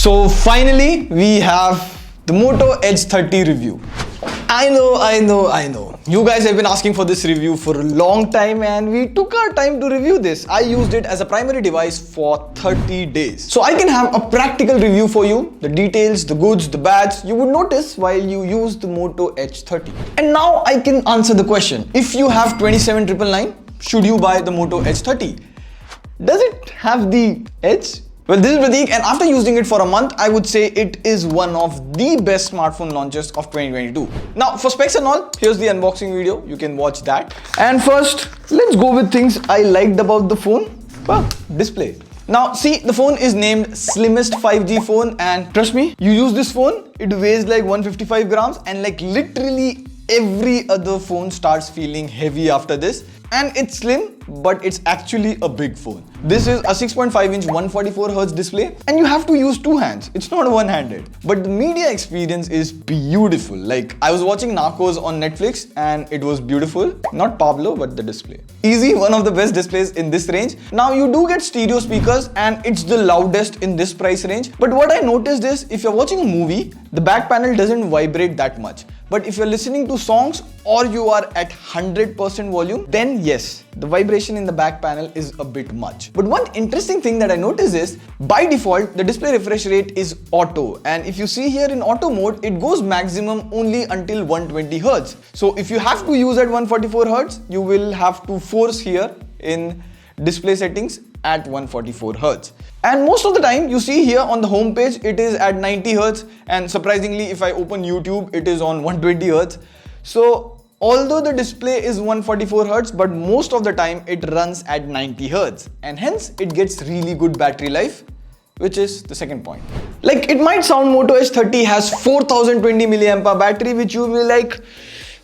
So finally, we have the Moto Edge 30 review. I know. You guys have been asking for this review for a long time and we took our time to review this. I used it as a primary device for 30 days. So I can have a practical review for you. The details, the goods, the bads, you would notice while you use the Moto Edge 30. And now I can answer the question. If you have 27,999, should you buy the Moto Edge 30? Does it have the edge? Well, this is Prateek, and after using it for a month, I would say it is one of the best smartphone launches of 2022. Now, for specs and all, here's the unboxing video. You can watch that. And first, let's go with things I liked about the phone. Well, display. Now, see, the phone is named Slimmest 5G phone, and trust me, you use this phone, it weighs like 155 grams, and like literally every other phone starts feeling heavy after this. And it's slim, but it's actually a big phone. This is a 6.5-inch 144Hz display, and you have to use two hands. It's not one-handed. But the media experience is beautiful. Like, I was watching Narcos on Netflix, and it was beautiful. Not Pablo, but the display. Easy, one of the best displays in this range. Now, you do get stereo speakers, and it's the loudest in this price range. But what I noticed is, if you're watching a movie, the back panel doesn't vibrate that much. But if you're listening to songs or you are at 100% volume, then yes, the vibration in the back panel is a bit much. But one interesting thing that I noticed is, by default, the display refresh rate is auto. And if you see here in auto mode, it goes maximum only until 120 Hz. So if you have to use at 144 Hz, you will have to force here in display settings at 144 Hz. And most of the time you see here on the home page, it is at 90 Hz, and surprisingly, if I open YouTube, it is on 120 Hz. So although the display is 144 Hz, but most of the time it runs at 90 Hz, and hence it gets really good battery life, which is the second point. Like, it might sound Moto Edge 30 has 4020 mAh battery, which you will be like,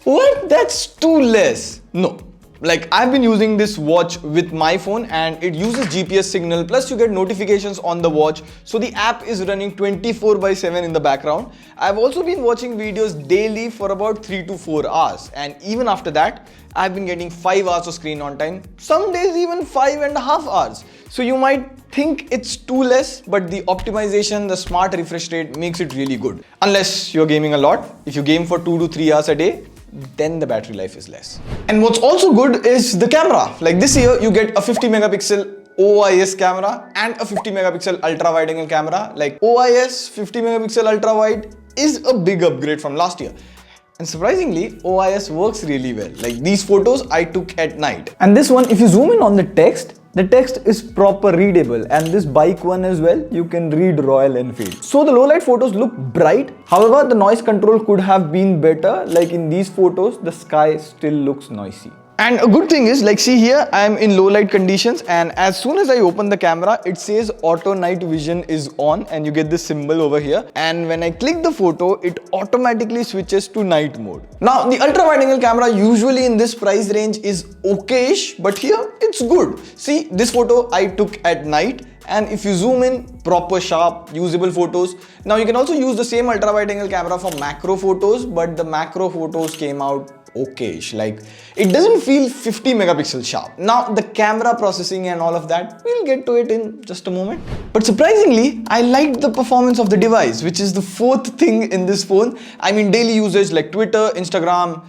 what? That's too less. No. Like, I've been using this watch with my phone and it uses GPS signal, plus you get notifications on the watch. So the app is running 24/7 in the background. I've also been watching videos daily for about 3 to 4 hours. And even after that, I've been getting 5 hours of screen on time. Some days even 5.5 hours. So you might think it's too less, but the optimization, the smart refresh rate makes it really good. Unless you're gaming a lot. If you game for 2 to 3 hours a day, then the battery life is less. And what's also good is the camera. Like this year, you get a 50 megapixel OIS camera and a 50 megapixel ultra wide angle camera. Like, OIS 50 megapixel ultra wide is a big upgrade from last year. And surprisingly, OIS works really well. Like, these photos I took at night. And this one, if you zoom in on the text is proper readable, and this bike one as well, you can read Royal Enfield. So the low light photos look bright. However, the noise control could have been better. Like in these photos, the sky still looks noisy. And a good thing is, like, see here, I am in low light conditions, and as soon as I open the camera, it says auto night vision is on, and you get this symbol over here. And when I click the photo, it automatically switches to night mode. Now, the ultra wide angle camera usually in this price range is okay-ish, but here it's good. See, this photo I took at night, and if you zoom in, proper sharp, usable photos. Now, you can also use the same ultra wide angle camera for macro photos, but the macro photos came out okay-ish. Like, it doesn't feel 50 megapixel sharp. Now, the camera processing and all of that, we'll get to it in just a moment. But surprisingly, I liked the performance of the device, which is the fourth thing in this phone. I mean, daily usage like Twitter, Instagram,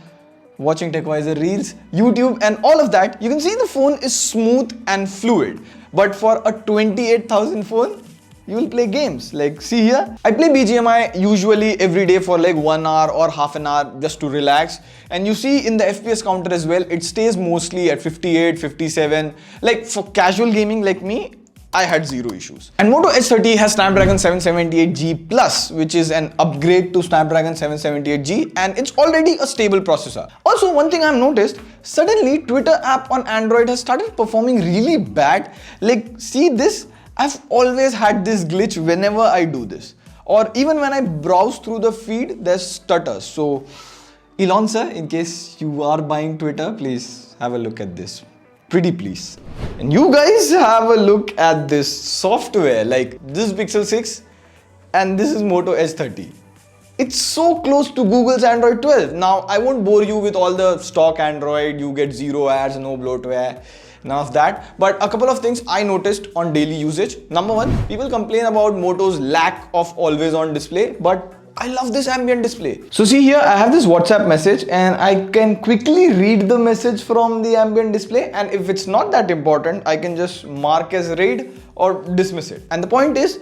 watching TechVisor Reels, YouTube, and all of that. You can see the phone is smooth and fluid. But for a 28,000 phone, you will play games. Like, see here, I play BGMI usually every day for like 1 hour or half an hour just to relax. And you see in the FPS counter as well, it stays mostly at 58, 57. Like, for casual gaming like me, I had zero issues. And Moto Edge 30 has Snapdragon 778G Plus, which is an upgrade to Snapdragon 778G, and it's already a stable processor. Also, one thing I've noticed, suddenly Twitter app on Android has started performing really bad. Like, see this? I've always had this glitch whenever I do this. Or even when I browse through the feed, there's stutters. So, Elon sir, in case you are buying Twitter, please have a look at this. Pretty please. And you guys have a look at this software. Like, this is Pixel 6 and this is Moto Edge 30. It's so close to Google's Android 12. Now, I won't bore you with all the stock Android, you get zero ads, no bloatware. none of that. But a couple of things I noticed on daily usage. Number one, people complain about Moto's lack of always on display, but I love this ambient display. So see here, I have this WhatsApp message and I can quickly read the message from the ambient display, and if it's not that important, I can just mark as read or dismiss it. And the point is,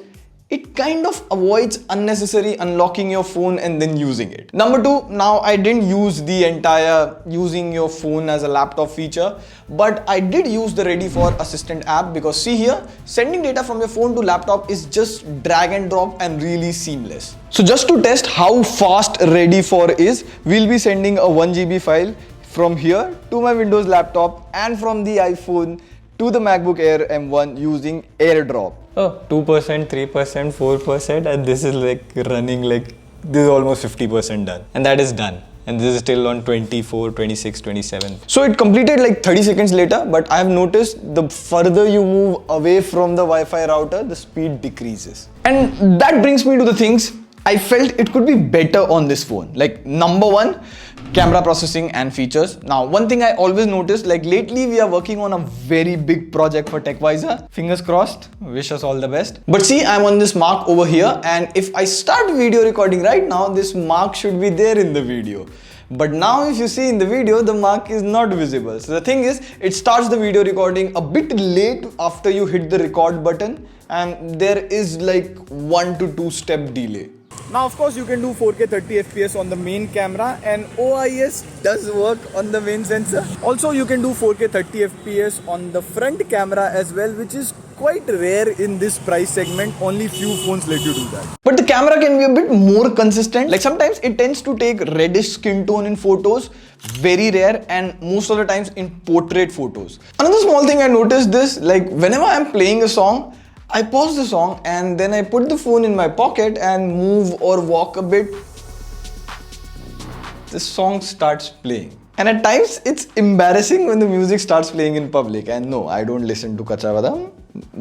it kind of avoids unnecessary unlocking your phone and then using it. Number two, now I didn't use the entire using your phone as a laptop feature, but I did use the Ready for Assistant app, because see here, sending data from your phone to laptop is just drag and drop and really seamless. So just to test how fast Ready for is, we'll be sending a 1 GB file from here to my Windows laptop and from the iPhone to the MacBook Air M1 using AirDrop. Oh, 2%, 3%, 4%, and this is like running like, this is almost 50% done. And that is done. And this is still on 24, 26, 27. So it completed like 30 seconds later, but I have noticed the further you move away from the Wi-Fi router, the speed decreases. And that brings me to the things I felt it could be better on this phone. Like number one, camera processing and features. Now, one thing I always noticed, like lately we are working on a very big project for TechVisor. Fingers crossed, wish us all the best. But see, I'm on this mark over here, and if I start video recording right now, this mark should be there in the video. But now if you see in the video, the mark is not visible. So the thing is, it starts the video recording a bit late after you hit the record button, and there is like 1 to 2 step delay. Now of course you can do 4K 30 FPS on the main camera, and OIS does work on the main sensor. Also you can do 4K 30 FPS on the front camera as well, which is quite rare in this price segment. Only few phones let you do that. But the camera can be a bit more consistent. Like sometimes it tends to take reddish skin tone in photos, very rare, and most of the times in portrait photos. Another small thing I noticed this, like whenever I'm playing a song, I pause the song and then I put the phone in my pocket and move or walk a bit. The song starts playing. And at times it's embarrassing when the music starts playing in public. And no, I don't listen to Kacha Badam,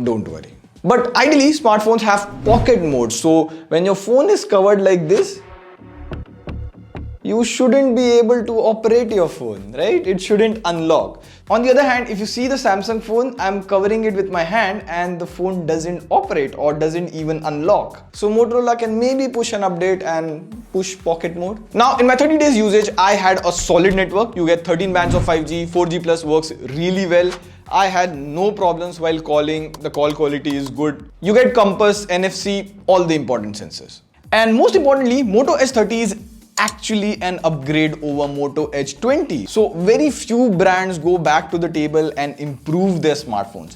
don't worry. But ideally, smartphones have pocket mode. So when your phone is covered like this, you shouldn't be able to operate your phone, right? It shouldn't unlock. On the other hand, if you see the Samsung phone, I'm covering it with my hand and the phone doesn't operate or doesn't even unlock. So Motorola can maybe push an update and push pocket mode. Now in my 30 days usage, I had a solid network. You get 13 bands of 5G, 4G plus works really well. I had no problems while calling, the call quality is good. You get compass, NFC, all the important sensors. And most importantly, Moto H30 is actually an upgrade over Moto Edge 20. So very few brands go back to the table and improve their smartphones.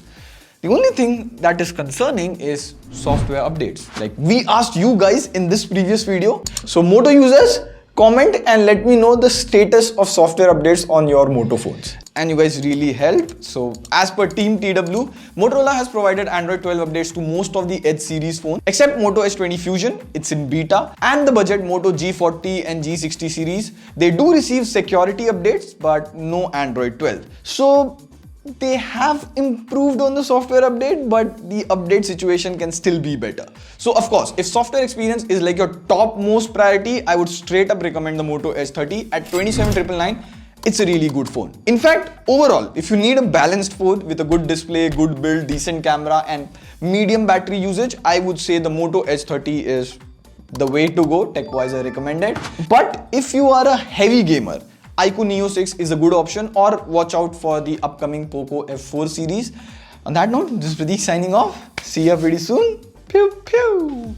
The only thing that is concerning is software updates. Like we asked you guys in this previous video. So Moto users, comment and let me know the status of software updates on your Moto phones. And you guys really helped. So as per Team TW, Motorola has provided Android 12 updates to most of the Edge series phones except Moto H20 Fusion, it's in beta, and the budget Moto G40 and G60 series. They do receive security updates but no Android 12. So they have improved on the software update, but the update situation can still be better. So of course, if software experience is like your topmost priority, I would straight up recommend the Moto H30 at 27,999. It's a really good phone. In fact, overall, if you need a balanced phone with a good display, good build, decent camera and medium battery usage, I would say the Moto H30 is the way to go. TechVisor recommended. But if you are a heavy gamer, iQOO Neo 6 is a good option, or watch out for the upcoming Poco F4 series. On that note, this is Prateek signing off. See ya pretty soon. Pew pew.